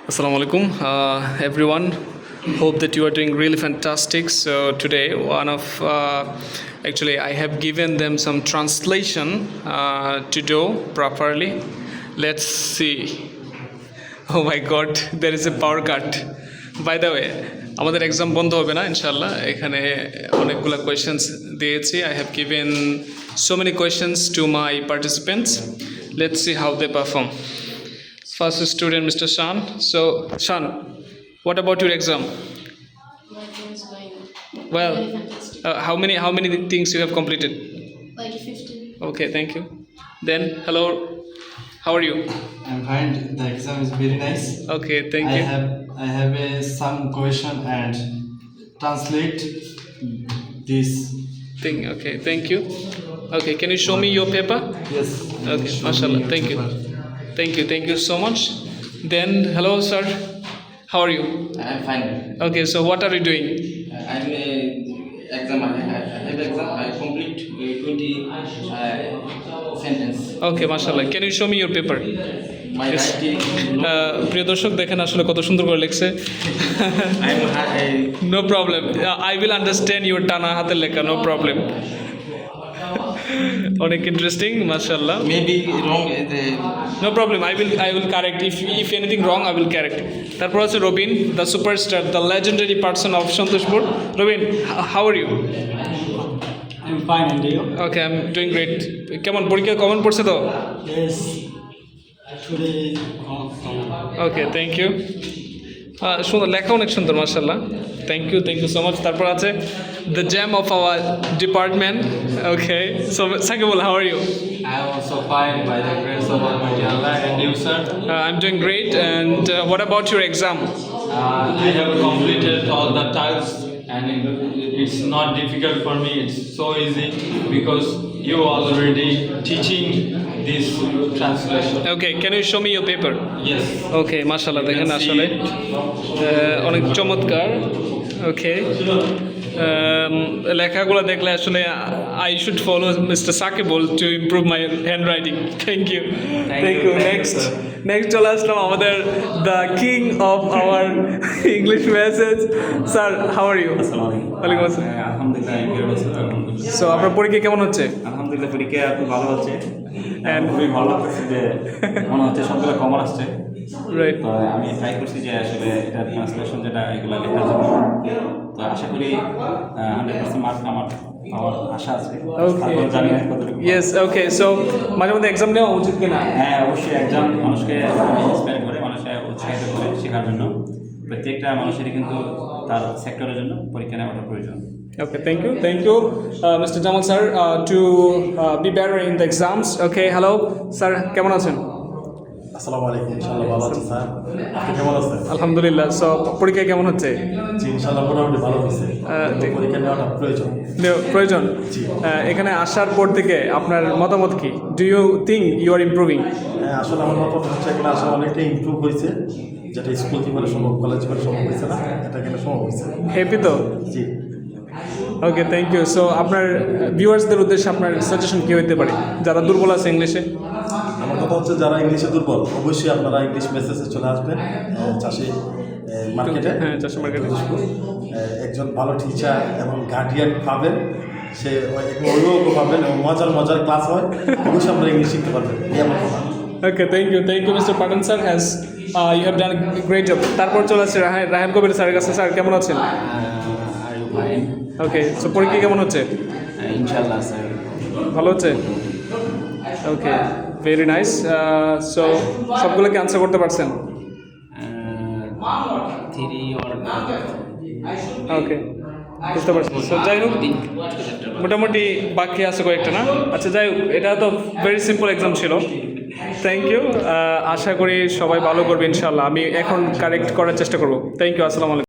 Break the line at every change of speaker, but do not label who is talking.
Assalamu alaikum, everyone. Hope that you are doing really fantastic. So today, actually, I have given them some translation to do properly. Let's see. Oh my God, there is a power cut. By the way, আমাদের exam বন্ধ হবে না ইনশাআল্লাহ। এখানে অনেকগুলো questions দিয়েছি। I have given so many questions to my participants. Let's see how they perform. First student, Mr. Shan. So, Shan, what about your exam? Well, how many things you have completed?
Like 15.
Okay, thank you. Then, hello, how are you?
I'm fine. The exam is very nice.
Okay, thank you.
I have some question and translate this
Thing. Okay, thank you. Okay, can you show me your paper?
Yes.
Okay, mashallah. Thank you. Thank you so much. Then, hello, sir. How are you?
I'm fine.
Okay, so what are you doing?
I'm exam. I have exam. I complete 20 sentence.
Okay, mashallah. Can you show me your paper?
My
Yes.
writing.
প্রিয় দর্শক দেখেন আসলে কত সুন্দর করে লিখছে। No problem. I will understand your টানা হাতের লেখা. No problem. অনেক ইন্টারেস্টিং মাশাআল্লাহ।
Maybe wrong.
No problem. I will correct. If anything wrong, I will correct. তারপর আছে Robin, the superstar, the legendary person of Santoshpur. Robin, how are you?
I'm fine, and you?
Okay, I'm doing great. কেমন পরীক্ষা common পড়ছে তো?
Yes. Today.
Okay, thank you. সুন্দর লেখা, অনেক সুন্দর মাশাআল্লাহ। Thank you so much. তারপর আছে the gem of our department. Okay, so Sakibul, how are you?
I'm also fine by the grace of Almighty Allah, and you, sir?
I'm doing great. And what about your exam?
I have completed all the tasks and it's not difficult for me. It's so easy because you already teaching this translation.
Okay, can you show me your paper?
Yes.
ওকে, মাশাআল্লাহ দেখেন
You can see
আসলে
it.
অনেক চমৎকার। ওকে, লেখাগুলো দেখলে আসলে I should follow mister Sakibul to improve my handwriting. Thank you. Next চলে আসলাম আমাদের the king of our English message. Sir, how are you? ওয়ালাইকুম আসসালাম।
আলহামদুলিল্লাহ,
সো আপনার পরীক্ষা কেমন হচ্ছে?
আলহামদুলিল্লাহ পরীক্ষা খুব ভালো হচ্ছে।
And
খুবই ভালো লাগতেছে যে মনে হচ্ছে সবগুলো কমন আসছে।
রাইট,
তো আমি ট্রাই করছি যে আসলে এটা ট্রান্সলেশন যেটা এগুলো লেখার জন্য। তো আশা করি 100% মার্ক আমার আশা আছে। তারপর জানি না কতটুকু।
ইয়েস, ওকে। সো মাঝে মধ্যে এক্সাম নেওয়া উচিত কিনা?
হ্যাঁ, অবশ্যই এক্সাম মানুষকে ইন্সপায়ার করে, মানুষকে উৎসাহিত করে শেখার জন্য। প্রত্যেকটা মানুষেরই কিন্তু তার সেক্টরের জন্য পরীক্ষা নেওয়াটা প্রয়োজন।
Okay, thank you, Mr. Jamal sir, to be better in the exams. Okay, hello, sir, কেমন আছেন?
আসসালামু আলাইকুম। ইনশাআল্লাহ ভালো আছেন স্যার, আপনি কেমন আছেন?
আলহামদুলিল্লাহ। সো পরীক্ষা কেমন হচ্ছে?
জি, ইনশাআল্লাহ মোটামুটি ভালো হচ্ছে। পরীক্ষা নেওয়াটা প্রয়োজন। জি।
এখানে আসার পর থেকে আপনার মতামত কি? Do you think you are improving?
হ্যাঁ, আসলে আমার মত হচ্ছে এখানে আসলে অনেকটাই ইমপ্রুভ হয়েছে, যেটা স্কুল জীবনে সম্ভব, কলেজ জীবনে সম্ভব হয়েছে না, এটা এখানে সম্ভব হয়েছে।
হ্যাপি তো?
জি।
ওকে, থ্যাংক ইউ। সো আপনার ভিউয়ার্সদের উদ্দেশ্যে আপনার সাজেশন কী হতে পারে যারা দুর্বল আছে ইংলিশে?
আমার কথা হচ্ছে যারা ইংলিশে দুর্বল, অবশ্যই আপনারা ইংলিশ মেসেজে চলে আসবেন চাষি মার্কেটে।
হ্যাঁ, চাষি মার্কেটে।
একজন ভালো টিচার এবং গার্ডিয়ান পাবেন, সে অভিভাবকও পাবেন এবং মজার ক্লাস হয়, অবশ্যই আপনারা ইংলিশ শিখতে পারবেন। এই আমার কথা।
Okay, thank you Mister Pathan sir, has you have done great job. তারপর চলে আসছে রায়হান কবির স্যারের কাছে। স্যার, কেমন আছেন? ওকে, সো পরীক্ষা কেমন হচ্ছে?
ইনশাআল্লাহ স্যার।
ভালো হচ্ছে? ওকে, ভেরি নাইস। সো সবগুলোকে আনসার করতে পারছেন?
3 or
ওকে, বুঝতে পারছি। সো যাই হোক, মোটামুটি বাকি আছে কয়েকটা না? আচ্ছা, যাই হোক, এটা তো ভেরি সিম্পল এক্সাম ছিল। Thank you. আশা করি সবাই ভালো করবে ইনশাআল্লাহ। আমি এখন কারেক্ট করার চেষ্টা করব। Thank you. আসসালামু আলাইকুম।